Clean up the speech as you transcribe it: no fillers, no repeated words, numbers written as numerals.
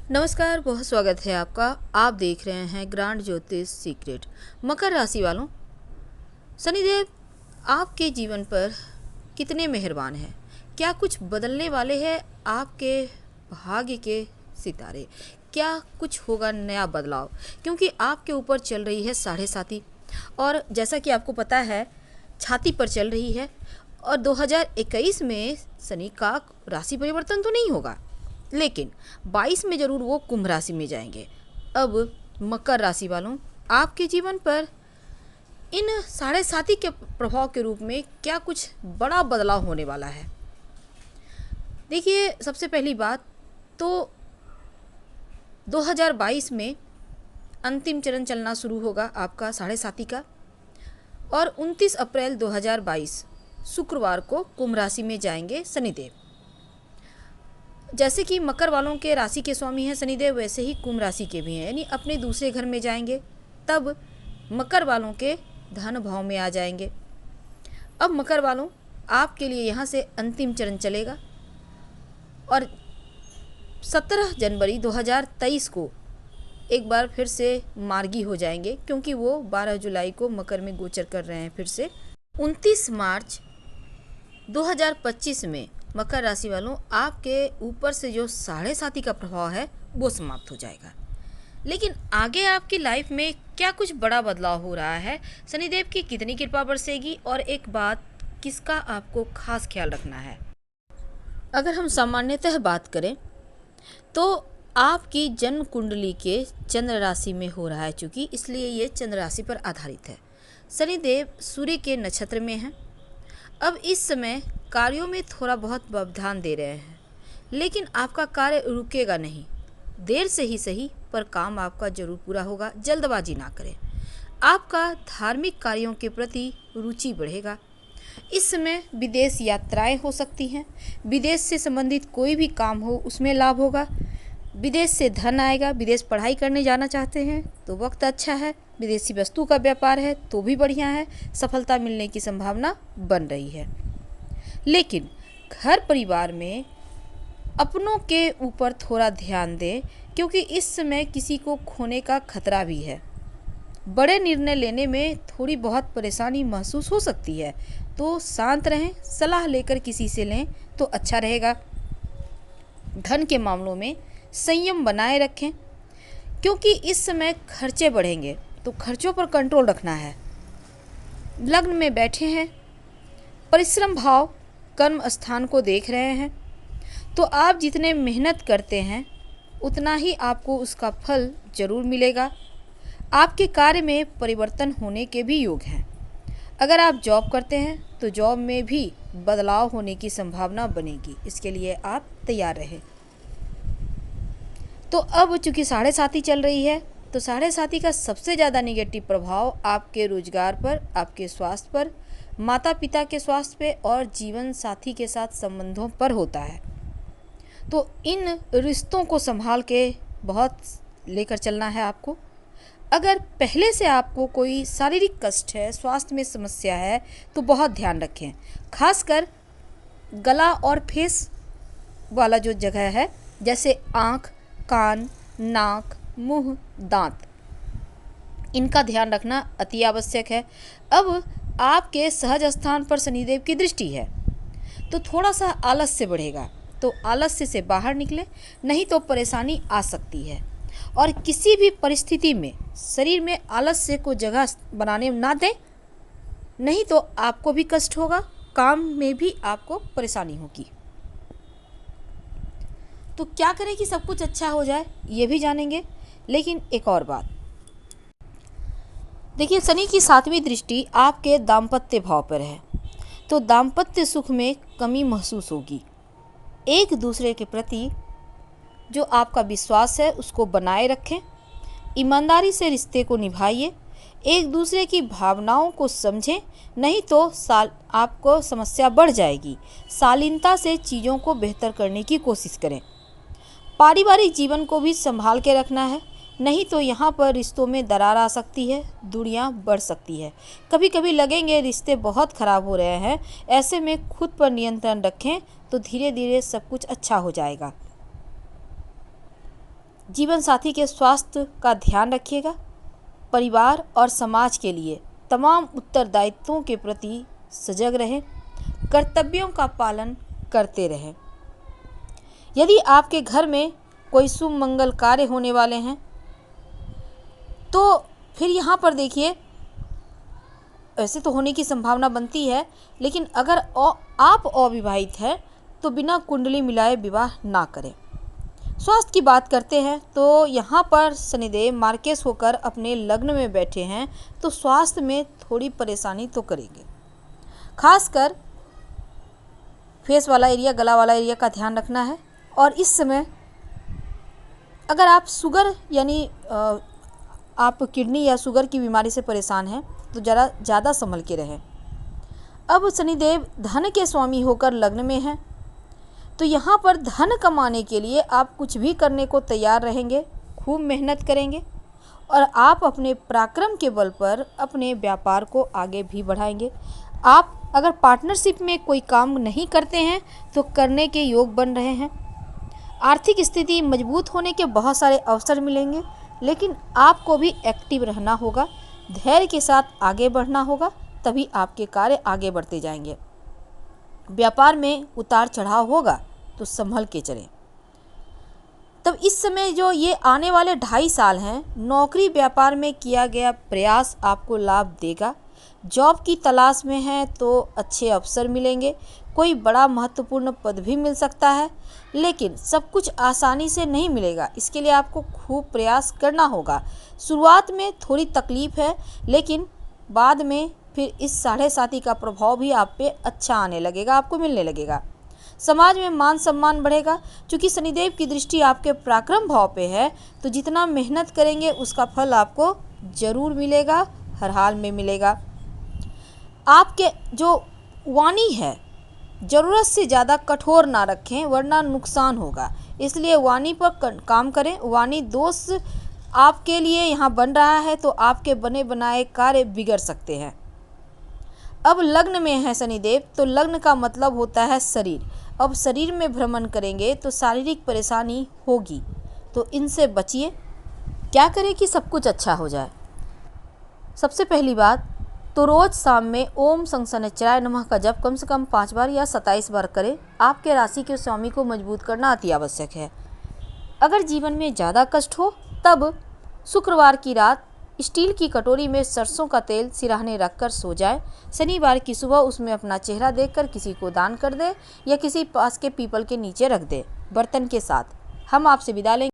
नमस्कार, बहुत स्वागत है आपका। आप देख रहे हैं ग्रांड ज्योतिष सीक्रेट। मकर राशि वालों, शनिदेव आपके जीवन पर कितने मेहरबान हैं। क्या कुछ बदलने वाले हैं आपके भाग्य के सितारे? क्या कुछ होगा नया बदलाव? क्योंकि आपके ऊपर चल रही है साढ़े साती, और जैसा कि आपको पता है छाती पर चल रही है। और 2021 में शनि का राशि परिवर्तन तो नहीं होगा, लेकिन 22 में ज़रूर वो कुंभ राशि में जाएंगे। अब मकर राशि वालों, आपके जीवन पर इन साढ़े साथी के प्रभाव के रूप में क्या कुछ बड़ा बदलाव होने वाला है। देखिए, सबसे पहली बात तो 2022 में अंतिम चरण चलना शुरू होगा आपका साढ़े साथी का, और 29 अप्रैल 2022 शुक्रवार को कुंभ राशि में जाएंगे शनिदेव। जैसे कि मकर वालों के राशि के स्वामी हैं शनिदेव, वैसे ही कुंभ राशि के भी हैं, यानी अपने दूसरे घर में जाएंगे। तब मकर वालों के धन भाव में आ जाएंगे। अब मकर वालों, आपके लिए यहाँ से अंतिम चरण चलेगा, और 17 जनवरी 2023 को एक बार फिर से मार्गी हो जाएंगे, क्योंकि वो 12 जुलाई को मकर में गोचर कर रहे हैं फिर से। 29 मार्च 2025 में मकर राशि वालों, आपके ऊपर से जो साढ़े साती का प्रभाव है वो समाप्त हो जाएगा। लेकिन आगे आपकी लाइफ में क्या कुछ बड़ा बदलाव हो रहा है, शनिदेव की कितनी कृपा बरसेगी, और एक बात किसका आपको खास ख्याल रखना है। अगर हम सामान्यतः बात करें तो आपकी जन्म कुंडली के चंद्र राशि में हो रहा है, चूँकि इसलिए ये चंद्र राशि पर आधारित है। शनिदेव सूर्य के नक्षत्र में हैं। अब इस समय कार्यों में थोड़ा बहुत व्यवधान दे रहे हैं, लेकिन आपका कार्य रुकेगा नहीं। देर से ही सही, पर काम आपका जरूर पूरा होगा। जल्दबाजी ना करें। आपका धार्मिक कार्यों के प्रति रुचि बढ़ेगा। इस समय विदेश यात्राएं हो सकती हैं। विदेश से संबंधित कोई भी काम हो उसमें लाभ होगा। विदेश से धन आएगा। विदेश पढ़ाई करने जाना चाहते हैं तो वक्त अच्छा है। विदेशी वस्तु का व्यापार है तो भी बढ़िया है। सफलता मिलने की संभावना बन रही है। लेकिन घर परिवार में अपनों के ऊपर थोड़ा ध्यान दें, क्योंकि इस समय किसी को खोने का खतरा भी है। बड़े निर्णय लेने में थोड़ी बहुत परेशानी महसूस हो सकती है, तो शांत रहें। सलाह लेकर किसी से लें तो अच्छा रहेगा। धन के मामलों में संयम बनाए रखें, क्योंकि इस समय खर्चे बढ़ेंगे, तो खर्चों पर कंट्रोल रखना है। लग्न में बैठे हैं, परिश्रम भाव कर्म स्थान को देख रहे हैं, तो आप जितने मेहनत करते हैं उतना ही आपको उसका फल जरूर मिलेगा। आपके कार्य में परिवर्तन होने के भी योग हैं। अगर आप जॉब करते हैं तो जॉब में भी बदलाव होने की संभावना बनेगी। इसके लिए आप तैयार रहें। तो अब चूँकि साढ़े साती चल रही है, तो साढ़े साती का सबसे ज़्यादा निगेटिव प्रभाव आपके रोजगार पर, आपके स्वास्थ्य पर, माता पिता के स्वास्थ्य पे और जीवन साथी के साथ संबंधों पर होता है। तो इन रिश्तों को संभाल के बहुत लेकर चलना है आपको। अगर पहले से आपको कोई शारीरिक कष्ट है, स्वास्थ्य में समस्या है, तो बहुत ध्यान रखें। खासकर गला और फेस वाला जो जगह है, जैसे आँख, कान, नाक, मुंह, दांत, इनका ध्यान रखना अति आवश्यक है। अब आपके सहज स्थान पर शनिदेव की दृष्टि है, तो थोड़ा सा आलस्य बढ़ेगा, तो आलस्य से बाहर निकलें, नहीं तो परेशानी आ सकती है। और किसी भी परिस्थिति में शरीर में आलस्य को जगह बनाने ना दें, नहीं तो आपको भी कष्ट होगा, काम में भी आपको परेशानी होगी। तो क्या करें कि सब कुछ अच्छा हो जाए, ये भी जानेंगे। लेकिन एक और बात, देखिए, शनि की 7वीं दृष्टि आपके दाम्पत्य भाव पर है, तो दाम्पत्य सुख में कमी महसूस होगी। एक दूसरे के प्रति जो आपका विश्वास है उसको बनाए रखें। ईमानदारी से रिश्ते को निभाइए। एक दूसरे की भावनाओं को समझें, नहीं तो आपको समस्या बढ़ जाएगी। शालीनता से चीज़ों को बेहतर करने की कोशिश करें। पारिवारिक जीवन को भी संभाल के रखना है, नहीं तो यहाँ पर रिश्तों में दरार आ सकती है, दूरियाँ बढ़ सकती है। कभी कभी लगेंगे रिश्ते बहुत ख़राब हो रहे हैं। ऐसे में खुद पर नियंत्रण रखें, तो धीरे धीरे सब कुछ अच्छा हो जाएगा। जीवन साथी के स्वास्थ्य का ध्यान रखिएगा। परिवार और समाज के लिए तमाम उत्तरदायित्वों के प्रति सजग रहें, कर्तव्यों का पालन करते रहें। यदि आपके घर में कोई शुभ मंगल कार्य होने वाले हैं तो फिर यहाँ पर देखिए, ऐसे तो होने की संभावना बनती है, लेकिन अगर आप अविवाहित हैं तो बिना कुंडली मिलाए विवाह ना करें। स्वास्थ्य की बात करते हैं तो यहाँ पर शनिदेव मार्केश होकर अपने लग्न में बैठे हैं, तो स्वास्थ्य में थोड़ी परेशानी तो करेंगे। खासकर फेस वाला एरिया, गला वाला एरिया का ध्यान रखना है। और इस समय अगर आप शुगर यानी आप किडनी या शुगर की बीमारी से परेशान हैं तो ज़्यादा संभल के रहें। अब शनिदेव धन के स्वामी होकर लग्न में हैं, तो यहाँ पर धन कमाने के लिए आप कुछ भी करने को तैयार रहेंगे, खूब मेहनत करेंगे और आप अपने पराक्रम के बल पर अपने व्यापार को आगे भी बढ़ाएंगे। आप अगर पार्टनरशिप में कोई काम नहीं करते हैं तो करने के योग बन रहे हैं। आर्थिक स्थिति मजबूत होने के बहुत सारे अवसर मिलेंगे, लेकिन आपको भी एक्टिव रहना होगा, धैर्य के साथ आगे बढ़ना होगा, तभी आपके कार्य आगे बढ़ते जाएंगे। व्यापार में उतार चढ़ाव होगा तो संभल के चलें। तब इस समय जो ये आने वाले 2.5 साल हैं, नौकरी व्यापार में किया गया प्रयास आपको लाभ देगा। जॉब की तलाश में हैं तो अच्छे अवसर मिलेंगे, कोई बड़ा महत्वपूर्ण पद भी मिल सकता है, लेकिन सब कुछ आसानी से नहीं मिलेगा। इसके लिए आपको खूब प्रयास करना होगा। शुरुआत में थोड़ी तकलीफ है, लेकिन बाद में फिर इस 7.5 का प्रभाव भी आप पे अच्छा आने लगेगा, आपको मिलने लगेगा। समाज में मान सम्मान बढ़ेगा। क्योंकि शनिदेव की दृष्टि आपके पराक्रम भाव पे है, तो जितना मेहनत करेंगे उसका फल आपको जरूर मिलेगा, हर हाल में मिलेगा। आपके जो वाणी है, ज़रूरत से ज़्यादा कठोर ना रखें वरना नुकसान होगा, इसलिए वाणी पर काम करें। वाणी दोष आपके लिए यहाँ बन रहा है तो आपके बने बनाए कार्य बिगड़ सकते हैं। अब लग्न में है शनिदेव, तो लग्न का मतलब होता है शरीर। अब शरीर में भ्रमण करेंगे तो शारीरिक परेशानी होगी, तो इनसे बचिए। क्या करें कि सब कुछ अच्छा हो जाए? सबसे पहली बात तो रोज़ शाम में ओम शनिश्चराय नमः का जप कम से कम 5 बार या 27 बार करें। आपके राशि के स्वामी को मजबूत करना अति आवश्यक है। अगर जीवन में ज़्यादा कष्ट हो तब शुक्रवार की रात स्टील की कटोरी में सरसों का तेल सिराहने रखकर सो जाए। शनिवार की सुबह उसमें अपना चेहरा देखकर किसी को दान कर दे या किसी पास के पीपल के नीचे रख दे बर्तन के साथ। हम आपसे विदा लेंगे।